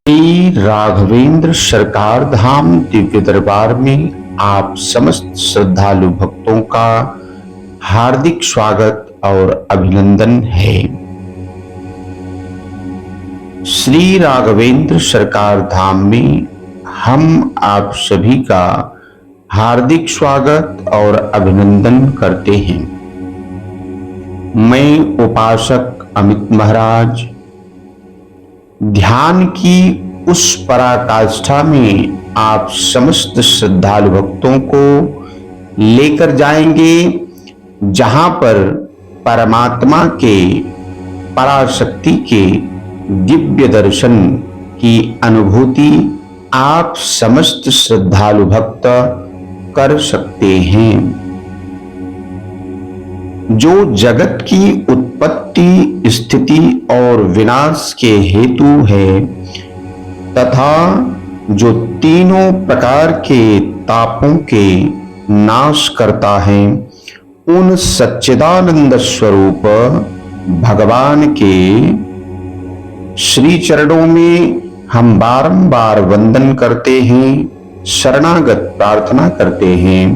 श्री राघवेंद्र सरकार धाम दिव्य दरबार में आप समस्त श्रद्धालु भक्तों का हार्दिक स्वागत और अभिनंदन है। श्री राघवेंद्र सरकार धाम में हम आप सभी का हार्दिक स्वागत और अभिनंदन करते हैं। मैं उपासक अमित महाराज ध्यान की उस पराकाष्ठा में आप समस्त श्रद्धालु भक्तों को लेकर जाएंगे जहां पर परमात्मा के पराशक्ति के दिव्य दर्शन की अनुभूति आप समस्त श्रद्धालु भक्त कर सकते हैं। जो जगत की उत्पत्ति स्थिति और विनाश के हेतु है तथा जो तीनों प्रकार के तापों के नाश करता है, उन सच्चिदानंद स्वरूप भगवान के श्री चरणों में हम बारंबार वंदन करते हैं, शरणागत प्रार्थना करते हैं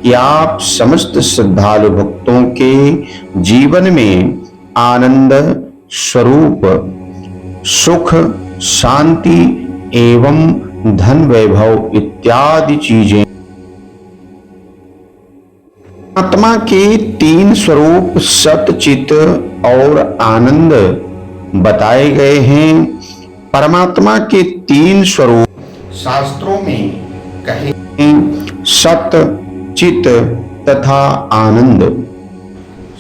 कि आप समस्त श्रद्धालु भक्तों के जीवन में आनंद स्वरूप सुख शांति एवं धन वैभव इत्यादि चीजें आत्मा के तीन स्वरूप सत चित और आनंद बताए गए हैं। परमात्मा के तीन स्वरूप शास्त्रों में कहे सत चित तथा आनंद।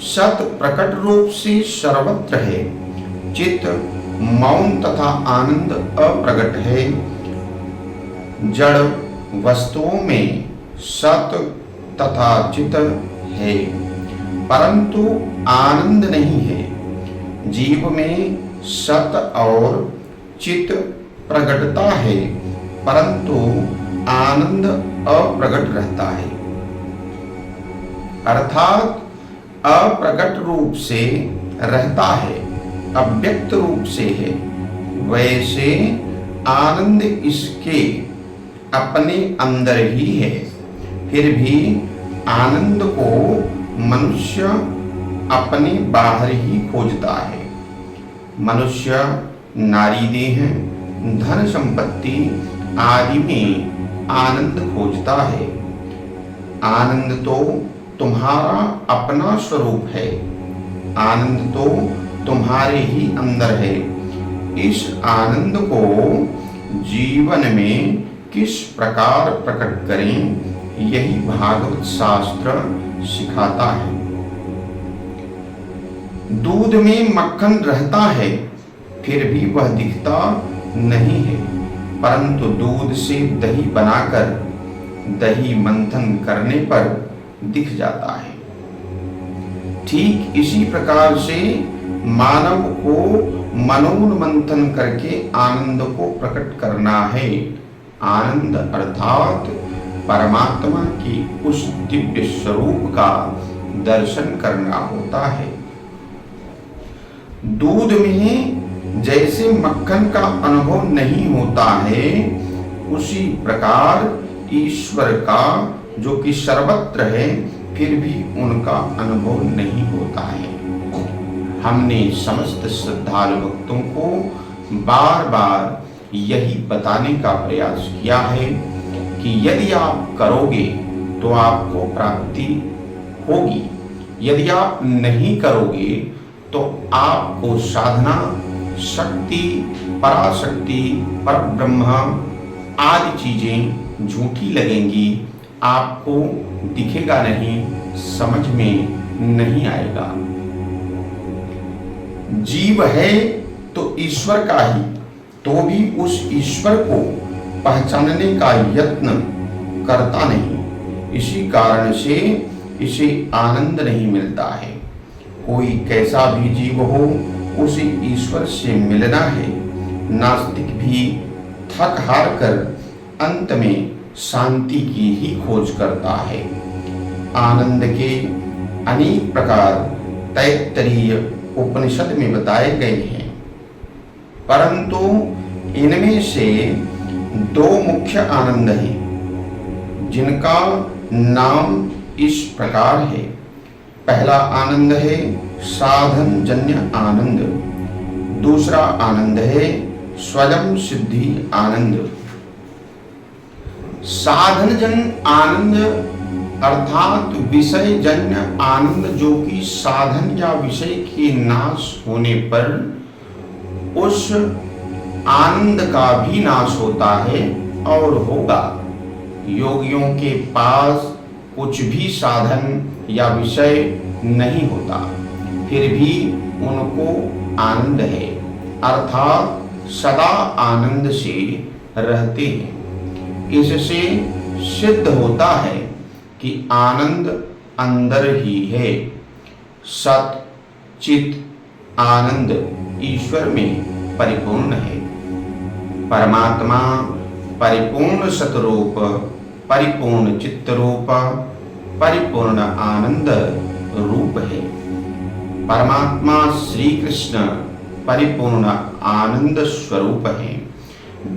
सत प्रकट रूप से सर्वत्र है, चित मौन तथा आनंद अप्रकट है। जड़ वस्तुओं में सत तथा चित है परंतु आनंद नहीं है। जीव में सत और चित प्रकटता है परंतु आनंद अप्रकट रहता है, अर्थात अप्रकट रूप से रहता है, अव्यक्त रूप से है। वैसे आनंद इसके अपने अंदर ही है, फिर भी आनंद को मनुष्य अपने बाहर ही खोजता है। मनुष्य नारी देह धन संपत्ति आदि में आनंद खोजता है। आनंद तो तुम्हारा अपना स्वरूप है, आनंद तो तुम्हारे ही अंदर है। इस आनंद को जीवन में किस प्रकार प्रकट करें, यही भागवत शास्त्र सिखाता है। दूध में मक्खन रहता है फिर भी वह दिखता नहीं है, परंतु दूध से दही बनाकर दही मंथन करने पर दिख जाता है। ठीक इसी प्रकार से मानव को मनोमंथन करके आनंद को प्रकट करना है। आनंद अर्थात परमात्मा की उस दिव्य स्वरूप का दर्शन करना होता है। दूध में जैसे मक्खन का अनुभव नहीं होता है, उसी प्रकार ईश्वर का जो कि सर्वत्र है फिर भी उनका अनुभव नहीं होता है। हमने समस्त श्रद्धालु भक्तों को बार बार यही बताने का प्रयास किया है कि यदि आप करोगे तो आपको प्राप्ति होगी, यदि आप नहीं करोगे तो आपको साधना शक्ति पराशक्ति परब्रह्म आदि चीजें झूठी लगेंगी, आपको दिखेगा नहीं, समझ में नहीं आएगा। जीव है तो ईश्वर का ही, तो भी उस ईश्वर को पहचानने का यत्न करता नहीं। इसी कारण से इसे आनंद नहीं मिलता है। कोई कैसा भी जीव हो, उसे ईश्वर से मिलना है। नास्तिक भी थक हार कर अंत में शांति की ही खोज करता है। आनंद के अनेक प्रकार तैत्तरीय उपनिषद में बताए गए हैं, परंतु इनमें से दो मुख्य आनंद हैं जिनका नाम इस प्रकार है। पहला आनंद है साधन जन्य आनंद, दूसरा आनंद है स्वयं सिद्धि आनंद। साधन जन्य आनंद अर्थात विषय जन्य आनंद, जो कि साधन या विषय के नाश होने पर उस आनंद का भी नाश होता है और होगा। योगियों के पास कुछ भी साधन या विषय नहीं होता, फिर भी उनको आनंद है, अर्थात सदा आनंद से रहते हैं। इससे सिद्ध होता है कि आनंद अंदर ही है। सत चित आनंद ईश्वर में परिपूर्ण है। परमात्मा परिपूर्ण सतरूप, परिपूर्ण चित्त रूप, परिपूर्ण आनंद रूप है। परमात्मा श्री कृष्ण परिपूर्ण आनंद स्वरूप है।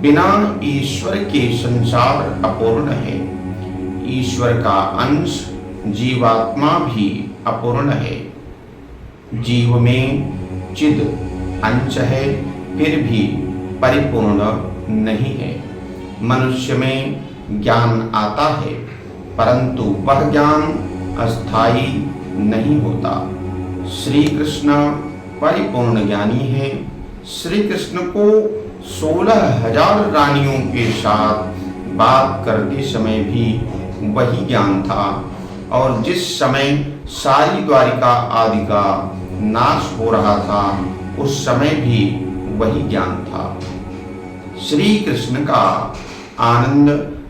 बिना ईश्वर के संसार अपूर्ण है। ईश्वर का अंश जीवात्मा भी अपूर्ण है। जीव में चिद अंश है, फिर भी परिपूर्ण नहीं है। मनुष्य में ज्ञान आता है, परंतु वह ज्ञान अस्थाई नहीं होता। श्री कृष्ण परिपूर्ण ज्ञानी है। श्री कृष्ण को 16,000 रानियों के साथ बात करते समय भी वही ज्ञान था, और जिस समय सारी द्वारिका आदि का नाश हो रहा था उस समय भी वही ज्ञान था। श्री कृष्ण का आनंद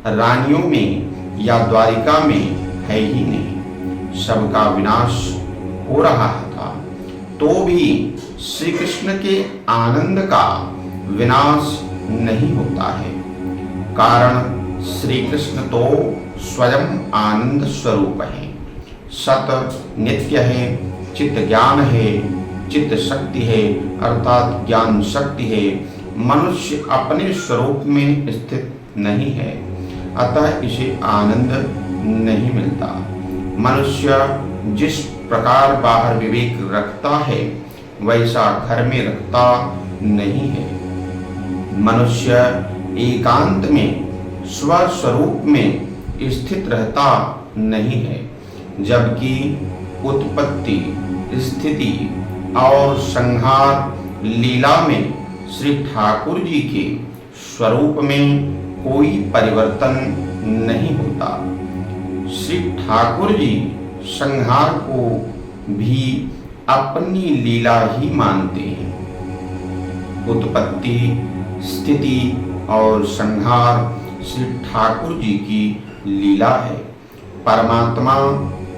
रानियों में या द्वारिका में है ही नहीं। सबका विनाश हो रहा था तो भी श्री कृष्ण के आनंद का विनाश नहीं होता है। कारण श्री कृष्ण तो स्वयं आनंद स्वरूप है। सत नित्य है, चित्त ज्ञान है, चित्त शक्ति है, अर्थात ज्ञान शक्ति है। मनुष्य अपने स्वरूप में स्थित नहीं है, अतः इसे आनंद नहीं मिलता। मनुष्य जिस प्रकार बाहर विवेक रखता है वैसा घर में रखता नहीं है। मनुष्य एकांत में स्वस्वरूप में स्थित रहता नहीं है, जबकि उत्पत्ति, स्थिति और संहार लीला में श्री ठाकुर जी के स्वरूप में कोई परिवर्तन नहीं होता। श्री ठाकुर जी संहार को भी अपनी लीला ही मानते हैं। उत्पत्ति, स्थिति और संहार श्री ठाकुर जी की लीला है। परमात्मा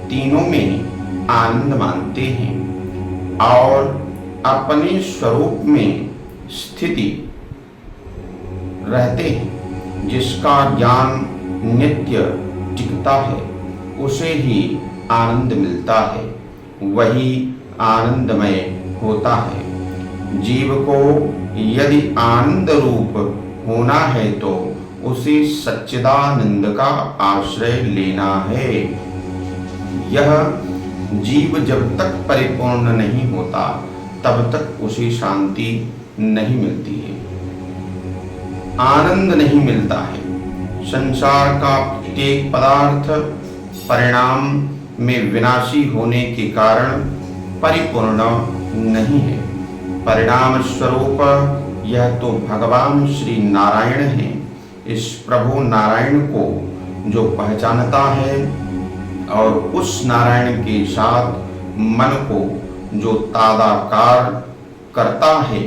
तीनों में आनंद मानते हैं और अपने स्वरूप में स्थिति रहते हैं। जिसका ज्ञान नित्य टिकता है उसे ही आनंद मिलता है, वही आनंदमय होता है। जीव को यदि आनंद रूप होना है तो उसे सच्चिदानंद का आश्रय लेना है। यह जीव जब तक परिपूर्ण नहीं होता तब तक उसे शांति नहीं मिलती है, आनंद नहीं मिलता है। संसार का प्रत्येक पदार्थ परिणाम में विनाशी होने के कारण परिपूर्ण नहीं है। परिणाम स्वरूप यह तो भगवान श्री नारायण हैं। इस प्रभु नारायण को जो पहचानता है और उस नारायण के साथ मन को जो तादाकार करता है,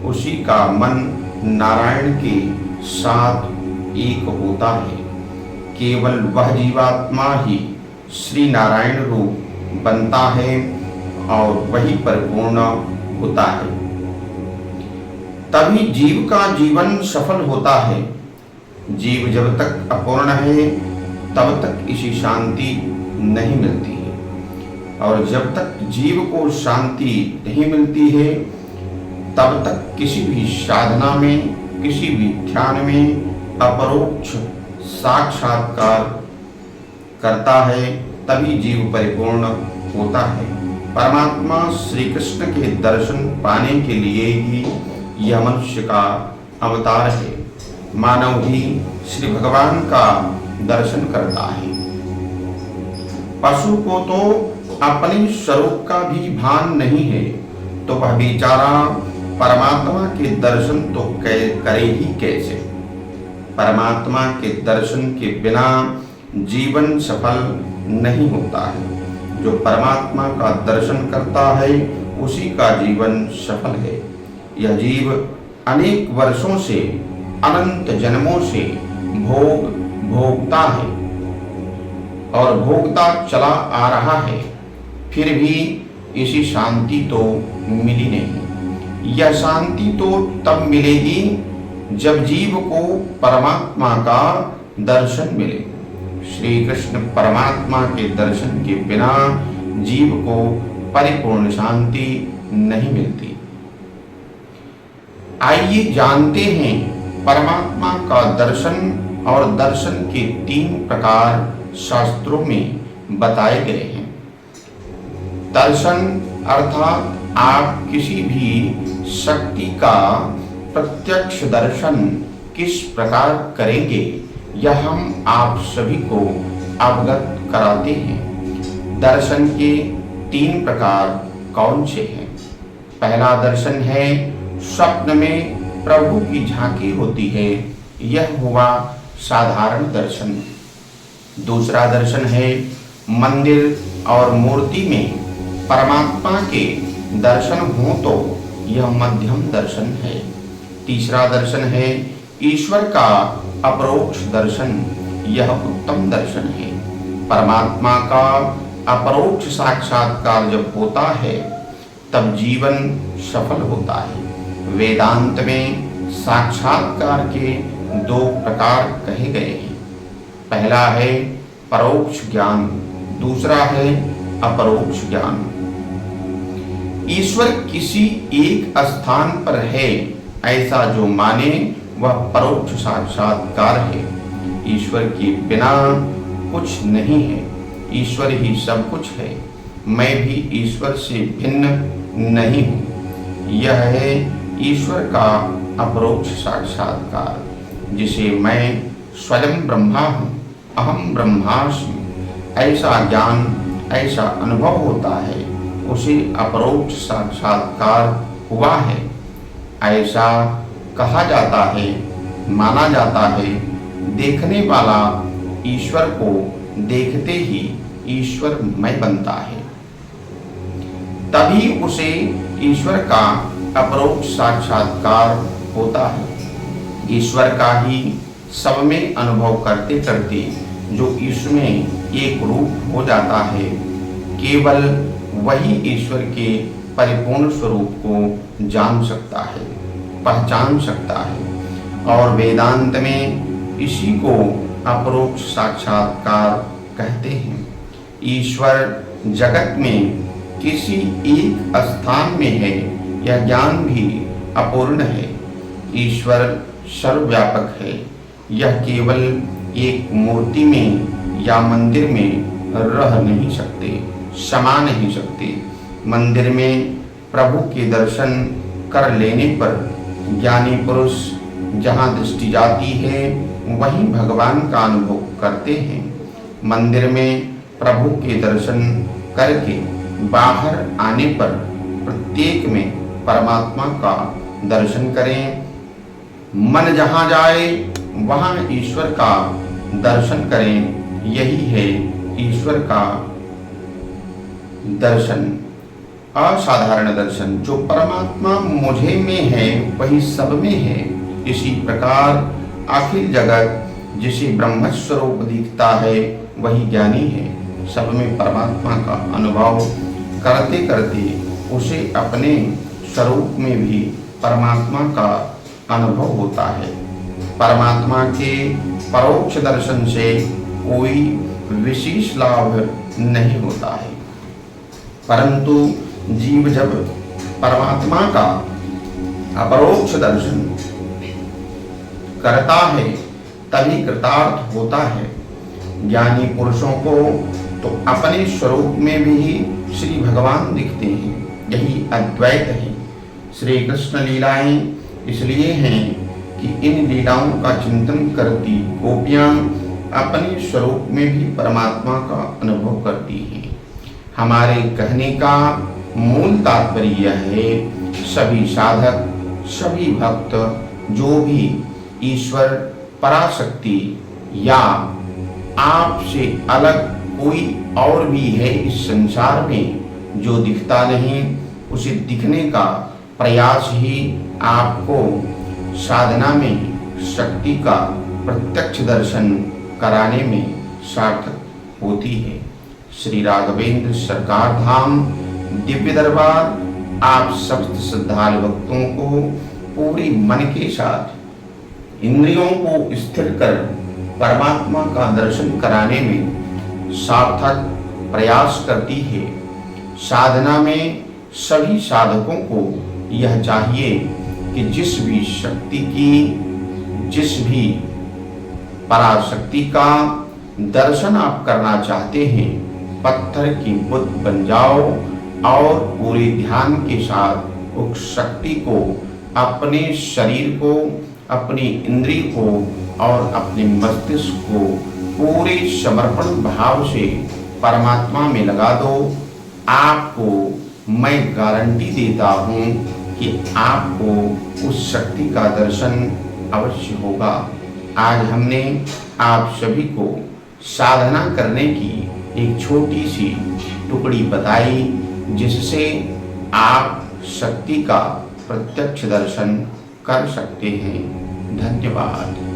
उसी का मन नारायण के साथ एक होता है। केवल वह जीवात्मा ही श्री नारायण रूप बनता है और वही परिपूर्ण होता है। तभी जीव का जीवन सफल होता है। जीव जब तक अपूर्ण है तब तक इसी शांति नहीं मिलती है, और जब तक जीव को शांति नहीं मिलती है तब तक किसी भी साधना में किसी भी ध्यान में अपरोक्ष साक्षात्कार करता है तभी जीव परिपूर्ण होता है। परमात्मा श्री कृष्ण के दर्शन पाने के लिए ही यह मनुष्य का अवतार है। मानव ही श्री भगवान का दर्शन करता है। पशु को तो अपने स्वरूप का भी भान नहीं है, तो वह बेचारा परमात्मा के दर्शन तो करे ही कैसे। परमात्मा के दर्शन के बिना जीवन सफल नहीं होता है। जो परमात्मा का दर्शन करता है उसी का जीवन सफल है। यह जीव अनेक वर्षों से, अनंत जन्मों से भोगता है और भोगता चला आ रहा है, फिर भी इसी शांति तो मिली नहीं। यह शांति तो तब मिलेगी जब जीव को परमात्मा का दर्शन मिले। श्री कृष्ण परमात्मा के दर्शन के बिना जीव को परिपूर्ण शांति नहीं मिलती। आइए जानते हैं परमात्मा का दर्शन और दर्शन के 3 प्रकार शास्त्रों में बताए गए हैं। दर्शन अर्थात आप किसी भी शक्ति का प्रत्यक्ष दर्शन किस प्रकार करेंगे, यह हम आप सभी को अवगत कराते हैं। दर्शन के 3 प्रकार कौन से हैं? पहला दर्शन है स्वप्न में प्रभु की झांकी होती है, यह हुआ साधारण दर्शन। दूसरा दर्शन है मंदिर और मूर्ति में परमात्मा के दर्शन हो तो यह मध्यम दर्शन है। तीसरा दर्शन है ईश्वर का अपरोक्ष दर्शन, यह उत्तम दर्शन है। परमात्मा का अपरोक्ष साक्षात्कार जब होता है तब जीवन सफल होता है। वेदांत में साक्षात्कार के 2 प्रकार कहे गए हैं। पहला है परोक्ष ज्ञान, दूसरा है अपरोक्ष ज्ञान। ईश्वर किसी एक स्थान पर है ऐसा जो माने वह परोक्ष साक्षात्कार है। ईश्वर के बिना कुछ नहीं है, ईश्वर ही सब कुछ है। मैं भी ईश्वर से भिन्न नहीं हूँ, यह है ईश्वर का अपरोक्ष साक्षात्कार, जिसे मैं स्वयं ब्रह्मा हूँ, अहम ब्रह्मास्मि ऐसा ज्ञान, ऐसा अनुभव होता है, उसे अपरोक्ष साक्षात्कार हुआ है। ऐसा कहा जाता है, माना जाता है। देखने वाला ईश्वर को देखते ही ईश्वरमय बनता है, तभी उसे ईश्वर का अपरोक्ष साक्षात्कार होता है। ईश्वर का ही सब में अनुभव करते करते जो इसमें एक रूप हो जाता है, केवल वही ईश्वर के परिपूर्ण स्वरूप को जान सकता है, पहचान सकता है। और वेदांत में इसी को अपरोक्ष साक्षात्कार कहते हैं। ईश्वर जगत में किसी एक स्थान में है, यह ज्ञान भी अपूर्ण है। ईश्वर सर्वव्यापक है, यह केवल एक मूर्ति में या मंदिर में रह नहीं सकते, समा नहीं सकते। मंदिर में प्रभु के दर्शन कर लेने पर ज्ञानी पुरुष जहाँ दृष्टि जाती है वहीं भगवान का अनुभव करते हैं। मंदिर में प्रभु के दर्शन करके बाहर आने पर प्रत्येक में परमात्मा का दर्शन करें। मन जहाँ जाए वहाँ ईश्वर का दर्शन करें, यही है ईश्वर का दर्शन, असाधारण दर्शन। जो परमात्मा मुझे में है वही सब में है। इसी प्रकार अखिल जगत जिसे ब्रह्म स्वरूप दिखता है वही ज्ञानी है। सब में परमात्मा का अनुभव करते करते उसे अपने स्वरूप में भी परमात्मा का अनुभव होता है। परमात्मा के परोक्ष दर्शन से कोई विशेष लाभ नहीं होता है, परंतु जीव जब परमात्मा का अपरोक्ष दर्शन करता है तभी कृतार्थ होता है। ज्ञानी पुरुषों को तो अपने स्वरूप में भी श्री भगवान दिखते हैं। यही अद्वैत है। श्री कृष्ण लीलाएं इसलिए हैं कि इन लीलाओं का चिंतन करती गोपियां अपने स्वरूप में भी परमात्मा का अनुभव करती हैं। हमारे कहने का मूल तात्पर्य यह है, सभी साधक, सभी भक्त जो भी ईश्वर, पराशक्ति या आपसे अलग कोई और भी है इस संसार में जो दिखता नहीं, उसे दिखने का प्रयास ही आपको साधना में शक्ति का प्रत्यक्ष दर्शन कराने में सार्थक होती है। श्री राघवेंद्र सरकार धाम दिव्य दरबार आप समस्त श्रद्धालु भक्तों को पूरी मन के साथ इंद्रियों को स्थिर कर परमात्मा का दर्शन कराने में सार्थक प्रयास करती है। साधना में सभी साधकों को यह चाहिए कि जिस भी शक्ति की, जिस भी पराशक्ति का दर्शन आप करना चाहते हैं, पत्थर की बुद्ध बन जाओ और पूरे ध्यान के साथ उस शक्ति को, अपने शरीर को, अपनी इंद्रिय को और अपने मस्तिष्क को पूरे समर्पण भाव से परमात्मा में लगा दो। आपको मैं गारंटी देता हूँ कि आपको उस शक्ति का दर्शन अवश्य होगा। आज हमने आप सभी को साधना करने की एक छोटी सी टुकड़ी बताई, जिससे आप शक्ति का प्रत्यक्ष दर्शन कर सकते हैं। धन्यवाद।